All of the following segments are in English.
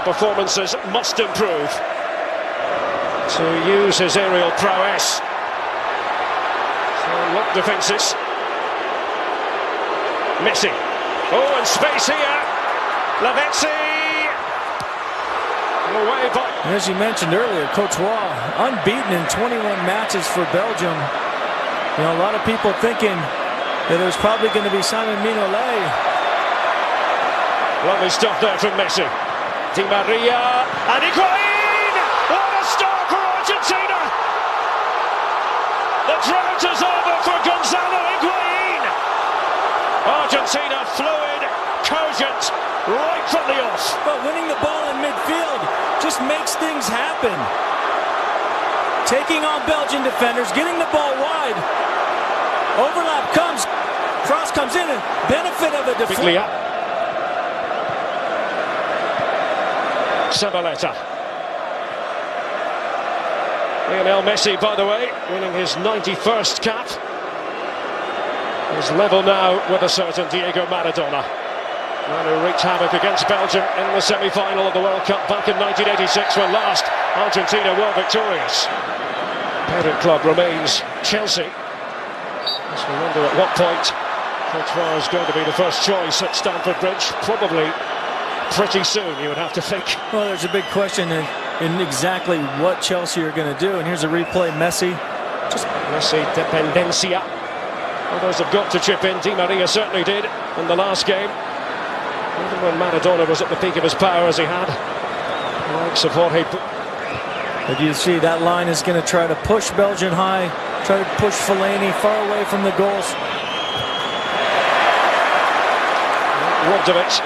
performances must improve to use his aerial prowess. So lock defences. Messi. Oh, and space here. Lavezzi. Away by... As you mentioned earlier, Courtois unbeaten in 21 matches for Belgium. You know, a lot of people thinking that it was probably going to be Simon Mignolet. Lovely stuff there from Messi. Di Maria and Higuain! What a start for Argentina! The drought is over for Gonzalo Higuain! Argentina fluid, cogent, right from the off. But winning the ball in midfield just makes things happen. Taking on Belgian defenders, getting the ball wide. Overlap comes, cross comes in, and benefit of a deflection. Sabaleta. Lionel Messi, by the way, winning his 91st cap. He's level now with a certain Diego Maradona. Man who wreaked havoc against Belgium in the semi-final of the World Cup back in 1986 when last Argentina were victorious. Parent club remains Chelsea. Just wonder at what point Courtois is going to be the first choice at Stamford Bridge. Probably pretty soon, you would have to think. Well, there's a big question in exactly what Chelsea are going to do. And here's a replay. Messi. Just Messi dependencia. Others have got to chip in. Di Maria certainly did in the last game. Even when Maradona was at the peak of his power as he had. Likes of what he... But you see that line is going to try to push Belgium high. Try to push Fellaini far away from the goals. Robbed of it.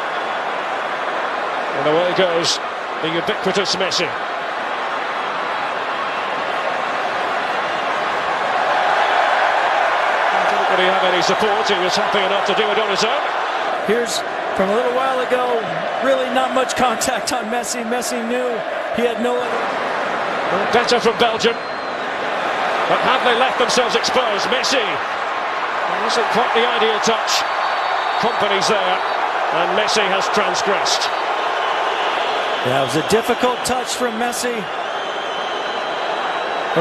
And away goes the ubiquitous Messi. Didn't really have any support. He was happy enough to do it on his own. Here's from a little while ago. Really not much contact on Messi. Messi knew he had no other. Better from Belgium. But have they left themselves exposed? Messi. It wasn't quite the ideal touch. Company's there. And Messi has transgressed. Yeah, it was a difficult touch from Messi.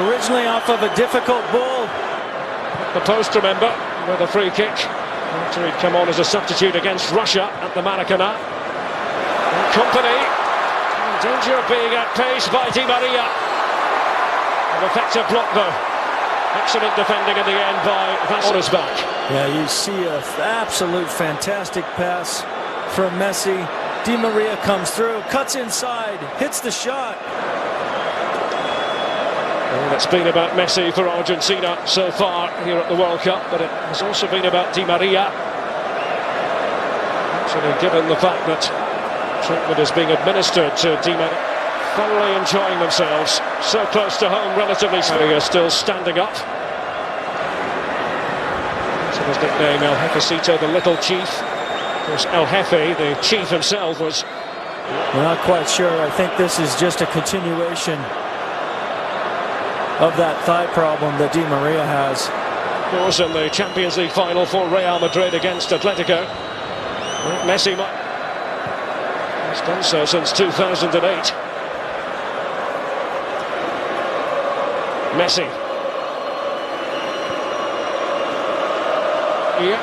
Originally off of a difficult ball. The post, remember, with a free kick. After he'd come on as a substitute against Russia at the Maracanã. And Company. In danger of being outpaced by Di Maria. An effective block though. Excellent defending in the end by on his back. Yeah, you see an absolute fantastic pass from Messi. Di Maria comes through, cuts inside, hits the shot. Well, it's been about Messi for Argentina so far here at the World Cup, but it has also been about Di Maria. Actually, given the fact that treatment is being administered to Di Maria, thoroughly enjoying themselves, so close to home, relatively speaking, still standing up. That's his nickname, El Jefecito, the little chief. Of course, El Jefe, the chief himself, was... We're not quite sure. I think this is just a continuation of that thigh problem that Di Maria has. Of course, in the Champions League final for Real Madrid against Atletico, Messi has done so since 2008. Messi. Yeah.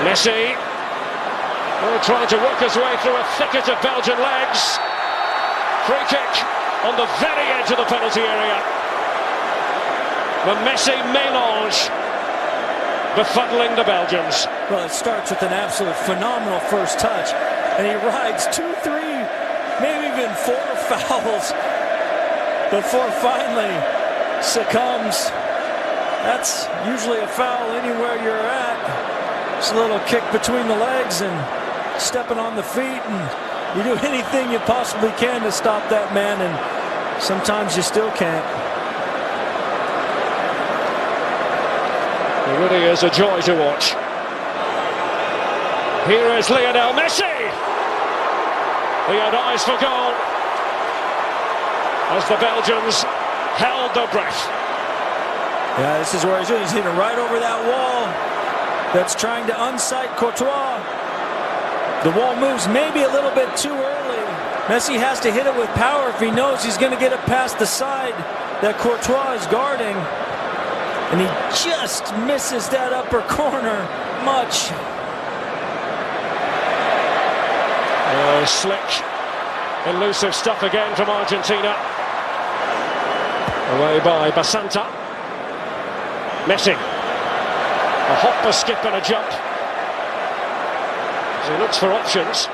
Messi. Oh, trying to work his way through a thicket of Belgian legs. Free kick on the very edge of the penalty area. The Messi mélange befuddling the Belgians. Well, it starts with an absolute phenomenal first touch, and he rides 2, 3, maybe even 4 fouls before finally succumbs. That's usually a foul anywhere you're at. Just a little kick between the legs and stepping on the feet, and you do anything you possibly can to stop that man, and sometimes you still can't. It really is a joy to watch. Here is Lionel Messi. He had eyes for goal as the Belgians held their breath. Yeah, this is where he's doing. He's hitting right over that wall that's trying to unsight Courtois. The wall moves maybe a little bit too early. Messi has to hit it with power if he knows he's going to get it past the side that Courtois is guarding. And he just misses that upper corner much. Oh, slick, elusive stuff again from Argentina. Away by Basanta. Messi. A hop, a skip and a jump. So he looks for options.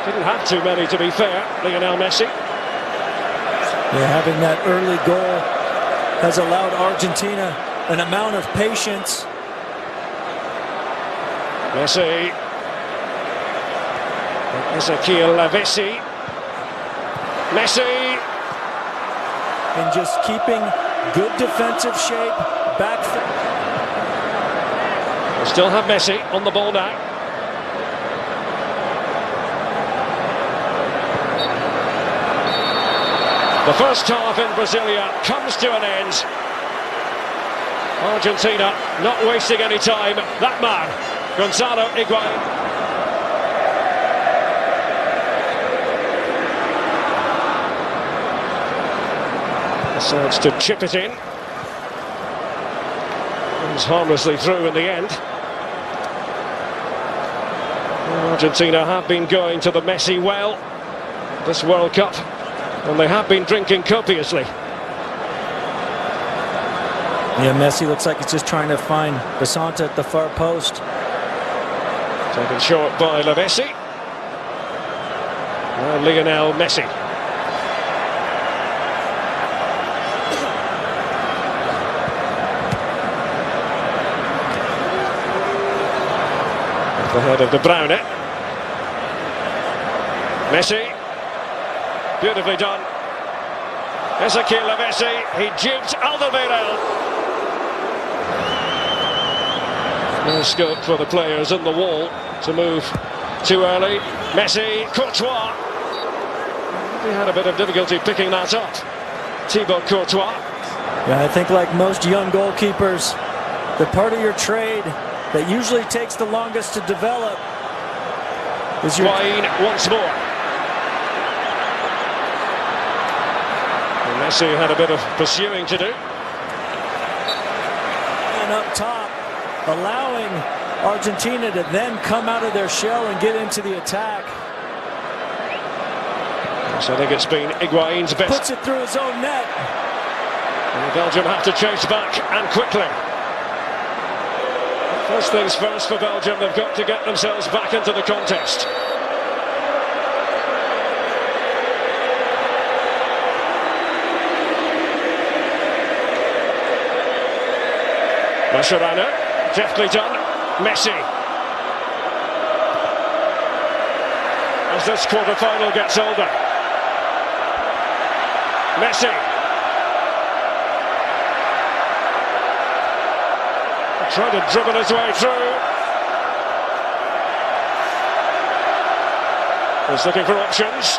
Didn't have too many, to be fair, Lionel Messi. Yeah, having that early goal has allowed Argentina an amount of patience. Messi. Ezequiel Lavezzi. Messi. And just keeping good defensive shape back. We still have Messi on the ball now. The first half in Brasilia comes to an end. Argentina not wasting any time. That man, Gonzalo Higuain. Decides to chip it in. Comes harmlessly through in the end. Argentina have been going to the Messi well this World Cup, and they have been drinking copiously. Yeah, Messi looks like he's just trying to find Basanta at the far post. Taken short by Lavezzi. Now Lionel Messi. The head of De Bruyne. Messi. Beautifully done. Ezequiel Lavezzi. He jibs Alderweireld. No scope for the players in the wall to move too early. Messi. Courtois. He had a bit of difficulty picking that up. Thibaut Courtois. Yeah, I think like most young goalkeepers, the part of your trade that usually takes the longest to develop is your... Higuain once more. And Messi had a bit of pursuing to do. And up top, allowing Argentina to then come out of their shell and get into the attack. So I think it's been Higuain's best. Puts it through his own net. And Belgium have to chase back, and quickly. First things first for Belgium, they've got to get themselves back into the contest. Mascherano, deftly done. Messi. As this quarter-final gets older. Messi. Trying to dribble his way through. He's looking for options.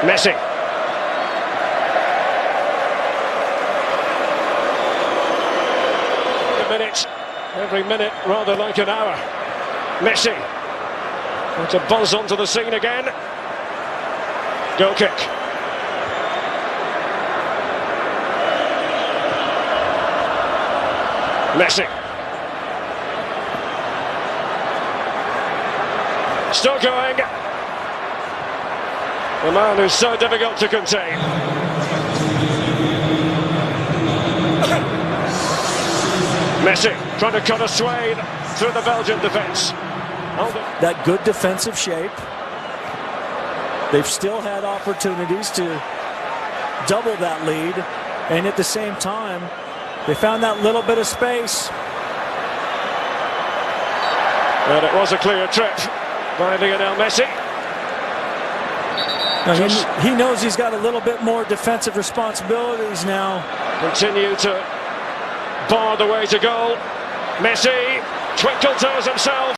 Messi. Every minute rather like an hour. Messi. Want to buzz onto the scene again. Goal kick. Messi. Still going. The man who's so difficult to contain. Messi trying to cut a swathe through the Belgian defence. That good defensive shape. They've still had opportunities to double that lead, and at the same time, they found that little bit of space. And it was a clear trip by Lionel Messi. Now, he knows he's got a little bit more defensive responsibilities now. Continue to bar the way to goal. Messi, twinkle toes himself.